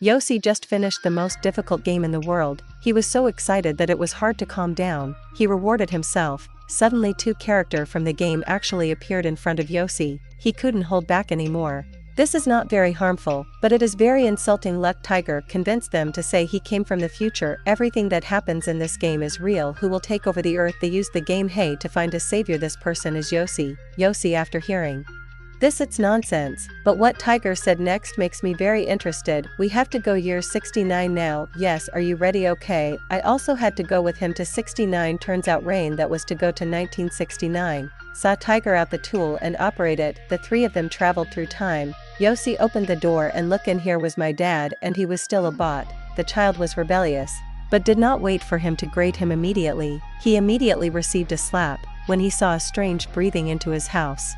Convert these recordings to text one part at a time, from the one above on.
Yossi just finished the most difficult game in the world. He was so excited that it was hard to calm down. He rewarded himself. Suddenly two characters from the game actually appeared in front of Yossi. He couldn't hold back anymore. This is not very harmful, but it is very insulting. Luck Tiger convinced them to say he came from the future. Everything that happens in this game is real. Who will take over the earth? They used the game Hey to find a savior. This person is Yossi. Yossi, after hearing this, it's nonsense, but what Tiger said next makes me very interested. We have to go year 69 now. Yes, are you ready? Okay, I also had to go with him to 69. Turns out Rain that was to go to 1969. Saw Tiger out the tool and operate it. The three of them traveled through time. Yossi opened the door and look in. Here was my dad, and he was still a bot. The child was rebellious, but did not wait for him to grade him immediately. He immediately received a slap when he saw a strange breathing into his house.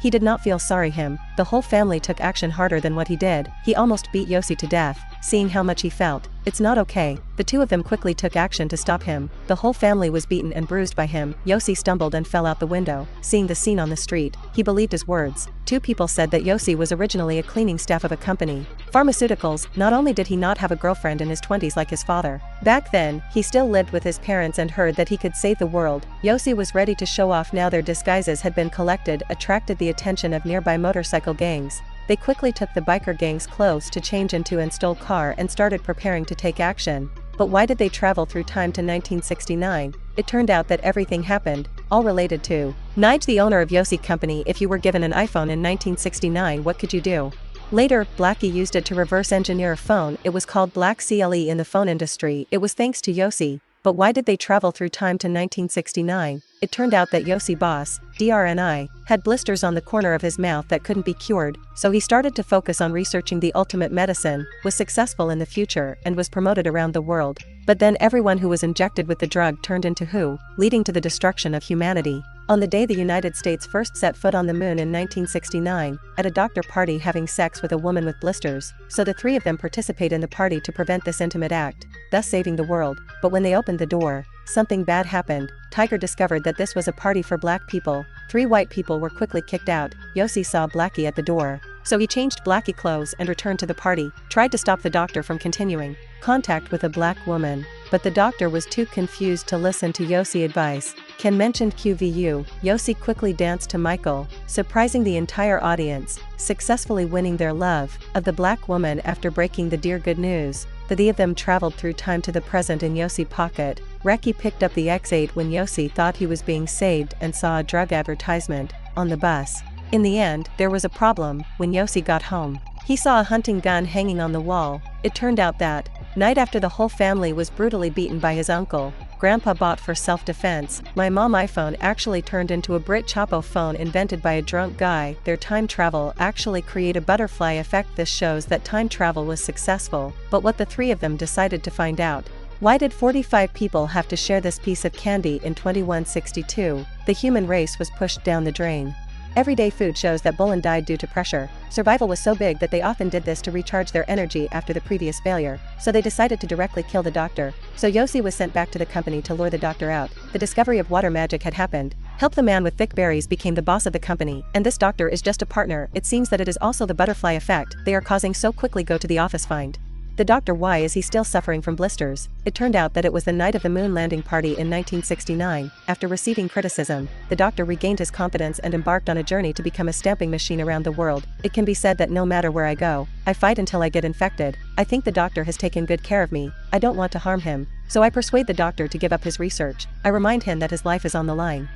He did not feel sorry him. The whole family took action harder than what he did. He almost beat Yossi to death, seeing how much he felt. It's not okay. The two of them quickly took action to stop him. The whole family was beaten and bruised by him. Yossi stumbled and fell out the window. Seeing the scene on the street, he believed his words. Two people said that Yossi was originally a cleaning staff of a company. Pharmaceuticals. Not only did he not have a girlfriend in his 20s like his father, back then, he still lived with his parents and heard that he could save the world. Yossi was ready to show off now. Their disguises had been collected, attracted the attention of nearby motorcycle gangs. They quickly took the biker gang's clothes to change into and stole car and started preparing to take action. But why did they travel through time to 1969? It turned out that everything happened, all related to Nige, the owner of Yossi Company. If you were given an iPhone in 1969, what could you do? Later, Blackie used it to reverse engineer a phone. It was called Black CLE in the phone industry. It was thanks to Yossi. But why did they travel through time to 1969? It turned out that Yossi boss, DRNI, had blisters on the corner of his mouth that couldn't be cured, so he started to focus on researching the ultimate medicine, was successful in the future, and was promoted around the world. But then everyone who was injected with the drug turned into Who, leading to the destruction of humanity. On the day the United States first set foot on the moon in 1969, at a doctor party having sex with a woman with blisters, so the three of them participate in the party to prevent this intimate act, thus saving the world. But when they opened the door, something bad happened. Tiger discovered that this was a party for black people. Three white people were quickly kicked out. Yossi saw Blackie at the door, so he changed Blackie clothes and returned to the party, tried to stop the doctor from continuing contact with a black woman, but the doctor was too confused to listen to Yossi advice. Ken mentioned QVU. Yossi quickly danced to Michael, surprising the entire audience, successfully winning their love of the black woman. After breaking the dear good news, the three of them traveled through time to the present in Yossi pocket. Reki picked up the X8 when Yossi thought he was being saved and saw a drug advertisement on the bus. In the end, there was a problem. When Yossi got home, he saw a hunting gun hanging on the wall. It turned out that night after the whole family was brutally beaten by his uncle, Grandpa bought for self-defense. My mom iPhone actually turned into a Brit Chapo phone invented by a drunk guy. Their time travel actually create a butterfly effect. This shows that time travel was successful. But what the three of them decided to find out. Why did 45 people have to share this piece of candy in 2162? The human race was pushed down the drain. Everyday food shows that Bullen died due to pressure. Survival was so big that they often did this to recharge their energy after the previous failure, so they decided to directly kill the doctor. So Yossi was sent back to the company to lure the doctor out. The discovery of water magic had happened. Help the man with thick berries became the boss of the company, and this doctor is just a partner. It seems that it is also the butterfly effect they are causing, so quickly go to the office. Find the doctor. Why is he still suffering from blisters? It turned out that it was the night of the moon landing party in 1969. After receiving criticism, the doctor regained his confidence and embarked on a journey to become a stamping machine around the world. It can be said that no matter where I go, I fight until I get infected. I think the doctor has taken good care of me. I don't want to harm him, so I persuade the doctor to give up his research. I remind him that his life is on the line.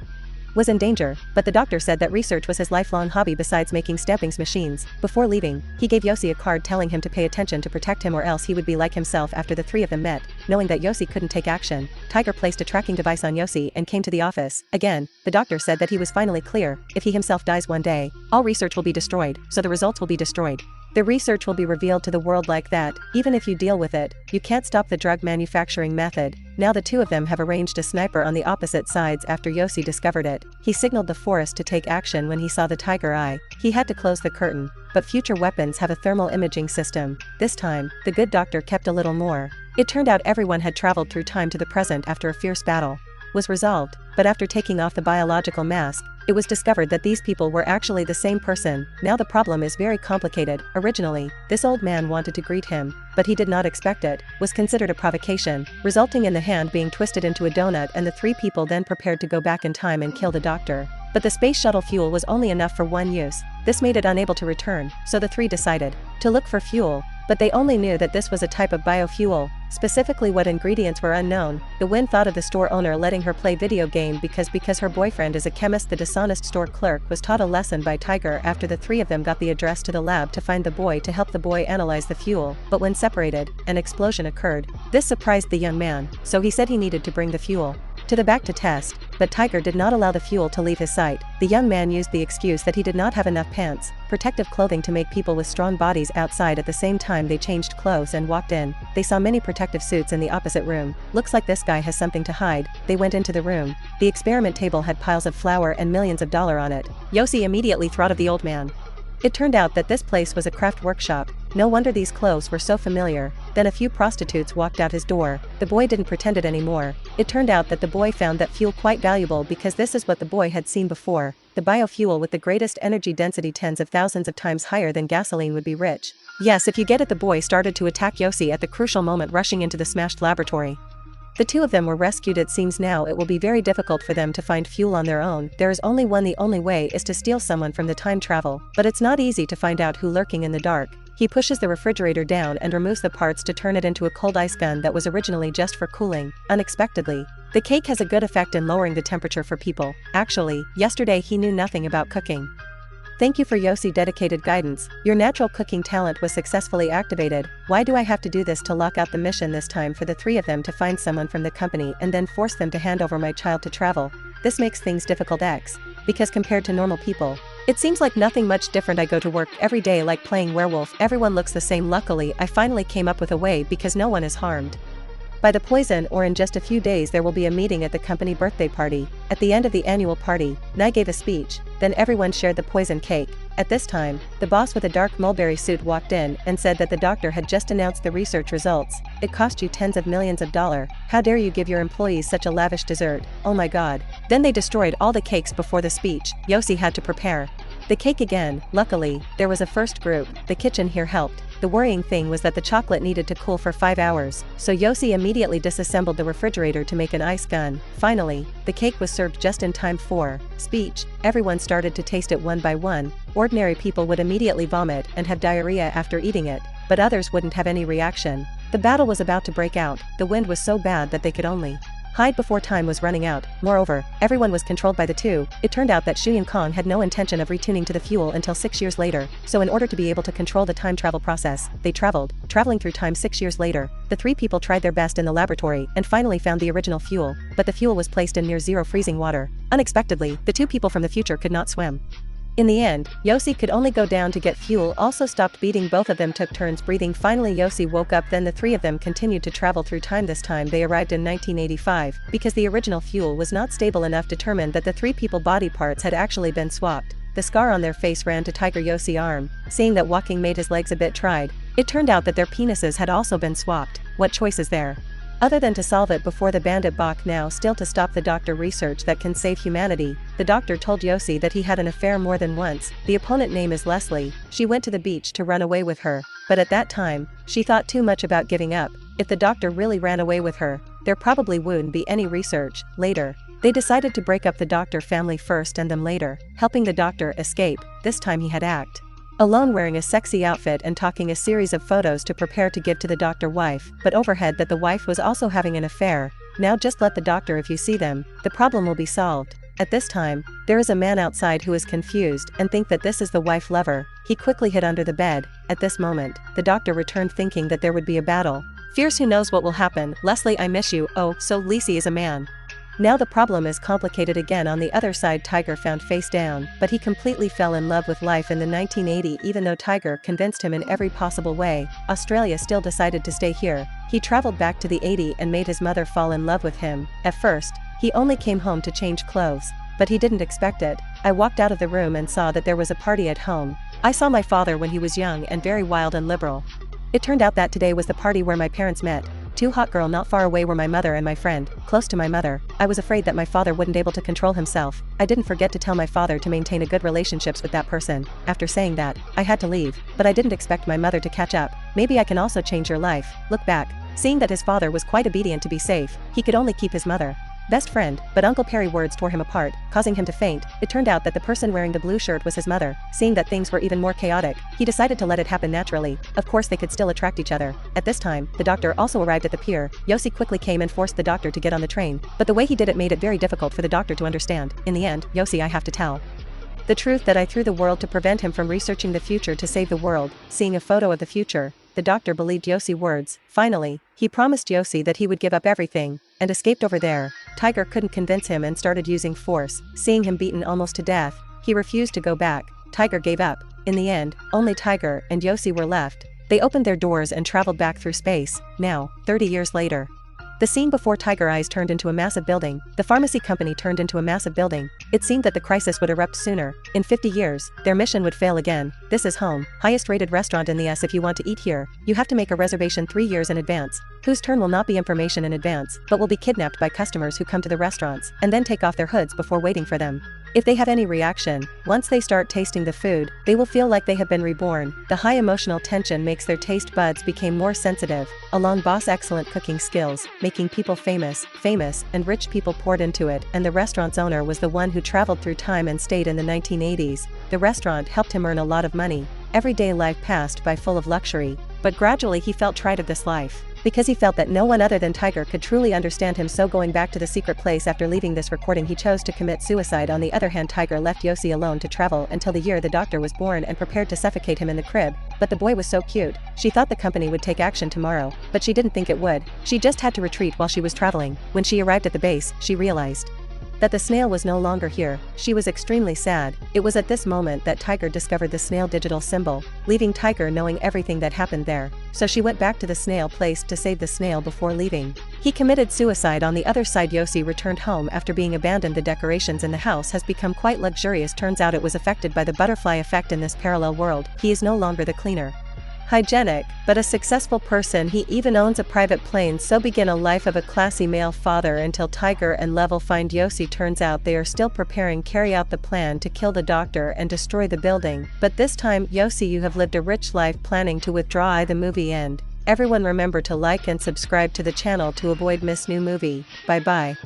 Was in danger, but the doctor said that research was his lifelong hobby besides making stamping machines. Before leaving, he gave Yossi a card telling him to pay attention to protect him or else he would be like himself. After the three of them met, knowing that Yossi couldn't take action, Tiger placed a tracking device on Yossi and came to the office. Again, the doctor said that he was finally clear. If he himself dies one day, all research will be destroyed, so the results will be destroyed. The research will be revealed to the world like that. Even if you deal with it, you can't stop the drug manufacturing method. Now the two of them have arranged a sniper on the opposite sides. After Yossi discovered it, he signaled the forest to take action. When he saw the tiger eye, he had to close the curtain. But future weapons have a thermal imaging system. This time, the good doctor kept a little more. It turned out everyone had traveled through time to the present after a fierce battle. was resolved, but after taking off the biological mask, it was discovered that these people were actually the same person. Now the problem is very complicated. Originally, this old man wanted to greet him, but he did not expect it, was considered a provocation, resulting in the hand being twisted into a donut, and the three people then prepared to go back in time and kill the doctor. But the space shuttle fuel was only enough for one use. This made it unable to return, so the three decided to look for fuel, but they only knew that this was a type of biofuel. Specifically what ingredients were unknown. The Wind thought of the store owner letting her play video game because her boyfriend is a chemist. The dishonest store clerk was taught a lesson by Tiger after the three of them got the address to the lab to find the boy to help the boy analyze the fuel, but when separated, an explosion occurred. This surprised the young man, so he said he needed to bring the fuel to the back to test, but Tiger did not allow the fuel to leave his sight. The young man used the excuse that he did not have enough pants, protective clothing to make people with strong bodies outside. At the same time they changed clothes and walked in. They saw many protective suits in the opposite room. Looks like this guy has something to hide. They went into the room. The experiment table had piles of flour and millions of dollars on it. Yossi immediately thought of the old man. It turned out that this place was a craft workshop. No wonder these clothes were so familiar. Then a few prostitutes walked out his door. The boy didn't pretend it anymore. It turned out that the boy found that fuel quite valuable because this is what the boy had seen before. The biofuel with the greatest energy density, tens of thousands of times higher than gasoline, would be rich. Yes, if you get it. The boy started to attack Yossi at the crucial moment, rushing into the smashed laboratory. The two of them were rescued. It seems now it will be very difficult for them to find fuel on their own. There is only one. The only way is to steal someone from the time travel, but it's not easy to find out who lurking in the dark. He pushes the refrigerator down and removes the parts to turn it into a cold ice gun that was originally just for cooling. Unexpectedly, the cake has a good effect in lowering the temperature for people. Actually, yesterday he knew nothing about cooking. Thank you for Yossi dedicated guidance. Your natural cooking talent was successfully activated. Why do I have to do this to lock out the mission this time for the three of them to find someone from the company and then force them to hand over my child to travel? This makes things difficult because compared to normal people, it seems like nothing much different. I go to work every day like playing werewolf. Everyone looks the same. Luckily, I finally came up with a way because no one is harmed by the poison, or in just a few days there will be a meeting at the company birthday party. At the end of the annual party, Nye gave a speech, then everyone shared the poison cake. At this time, the boss with a dark mulberry suit walked in and said that the doctor had just announced the research results. It cost you tens of millions of dollars. How dare you give your employees such a lavish dessert? Oh my god. Then they destroyed all the cakes before the speech. Yossi had to prepare the cake again. Luckily, there was a first group. The kitchen here helped. The worrying thing was that the chocolate needed to cool for 5 hours, so Yossi immediately disassembled the refrigerator to make an ice gun. Finally, the cake was served just in time for speech. Everyone started to taste it one by one. Ordinary people would immediately vomit and have diarrhea after eating it, but others wouldn't have any reaction. The battle was about to break out. The wind was so bad that they could only hide before time was running out. Moreover, everyone was controlled by the two. It turned out that Shu Kong had no intention of retuning to the fuel until 6 years later, so in order to be able to control the time travel process, they traveling through time 6 years later. The three people tried their best in the laboratory and finally found the original fuel, but the fuel was placed in near zero freezing water. Unexpectedly, the two people from the future could not swim. In the end, Yossi could only go down to get fuel. Also stopped beating. Both of them took turns breathing. Finally Yossi woke up. Then the three of them continued to travel through time. This time they arrived in 1985, because the original fuel was not stable enough. Determined that the three people body parts had actually been swapped. The scar on their face ran to Tiger Yossi arm. Seeing that walking made his legs a bit tried, it turned out that their penises had also been swapped. What choice is there other than to solve it before the bandit Bach? Now still to stop the doctor research that can save humanity. The doctor told Yossi that he had an affair more than once. The opponent name is Leslie. She went to the beach to run away with her, but at that time, she thought too much about giving up. If the doctor really ran away with her, there probably wouldn't be any research. Later, they decided to break up the doctor family first and them later, helping the doctor escape. This time he had act alone, wearing a sexy outfit and talking a series of photos to prepare to give to the doctor wife, but overhead that the wife was also having an affair. Now just let the doctor. If you see them, the problem will be solved. At this time, there is a man outside who is confused and think that this is the wife lover. He quickly hid under the bed. At this moment, the doctor returned thinking that there would be a battle. Fierce, who knows what will happen. Leslie, I miss you. Oh, so Lisi is a man. Now the problem is complicated again. On the other side, Tiger found face down, but he completely fell in love with life in the 1980. Even though Tiger convinced him in every possible way, Australia still decided to stay here. He traveled back to the 80 and made his mother fall in love with him. At first, he only came home to change clothes, but he didn't expect it. I walked out of the room and saw that there was a party at home. I saw my father when he was young and very wild and liberal. It turned out that today was the party where my parents met. Too hot girl not far away were my mother and my friend, close to my mother. I was afraid that my father wouldn't able to control himself. I didn't forget to tell my father to maintain a good relationships with that person. After saying that, I had to leave, but I didn't expect my mother to catch up. Maybe I can also change your life. Look back. Seeing that his father was quite obedient to be safe, he could only keep his mother. Best friend, but Uncle Perry words tore him apart, causing him to faint. It turned out that the person wearing the blue shirt was his mother. Seeing that things were even more chaotic, he decided to let it happen naturally. Of course they could still attract each other. At this time, the doctor also arrived at the pier. Yossi quickly came and forced the doctor to get on the train, but the way he did it made it very difficult for the doctor to understand. In the end, Yossi, I have to tell the truth that I threw the world to prevent him from researching the future to save the world. Seeing a photo of the future, the doctor believed Yossi words. Finally, he promised Yossi that he would give up everything, and escaped over there. Tiger couldn't convince him and started using force. Seeing him beaten almost to death, he refused to go back. Tiger gave up. In the end, only Tiger and Yossi were left. They opened their doors and traveled back through space. Now, 30 years later. The scene before Tiger Eyes turned into a massive building. The pharmacy company turned into a massive building. It seemed that the crisis would erupt sooner. In 50 years, their mission would fail again. This is home, highest rated restaurant in the US. If you want to eat here, you have to make a reservation 3 years in advance. Whose turn will not be information in advance, but will be kidnapped by customers who come to the restaurants, and then take off their hoods before waiting for them. If they have any reaction, once they start tasting the food, they will feel like they have been reborn. The high emotional tension makes their taste buds become more sensitive. Along boss excellent cooking skills, making people famous, and rich people poured into it, and the restaurant's owner was the one who traveled through time and stayed in the 1980s. The restaurant helped him earn a lot of money. Everyday life passed by full of luxury, but gradually he felt tired of this life. Because he felt that no one other than Tiger could truly understand him, so going back to the secret place after leaving this recording he chose to commit suicide. On the other hand, Tiger left Yossi alone to travel until the year the doctor was born and prepared to suffocate him in the crib, but the boy was so cute. She thought the company would take action tomorrow, but she didn't think it would. She just had to retreat while she was traveling. When she arrived at the base, she realized that the snail was no longer here. She was extremely sad. It was at this moment that Tiger discovered the snail digital symbol, leaving Tiger knowing everything that happened there. So she went back to the snail place to save the snail before leaving. He committed suicide. On the other side, Yossi returned home after being abandoned. The decorations in the house has become quite luxurious. Turns out it was affected by the butterfly effect in this parallel world. He is no longer the cleaner, hygienic, but a successful person. He even owns a private plane. So begin a life of a classy male father until Tiger and Level find Yossi. Turns out they are still preparing carry out the plan to kill the doctor and destroy the building. But this time, Yossi, you have lived a rich life planning to withdraw. The movie end. Everyone remember to like and subscribe to the channel to avoid miss new movie. Bye bye.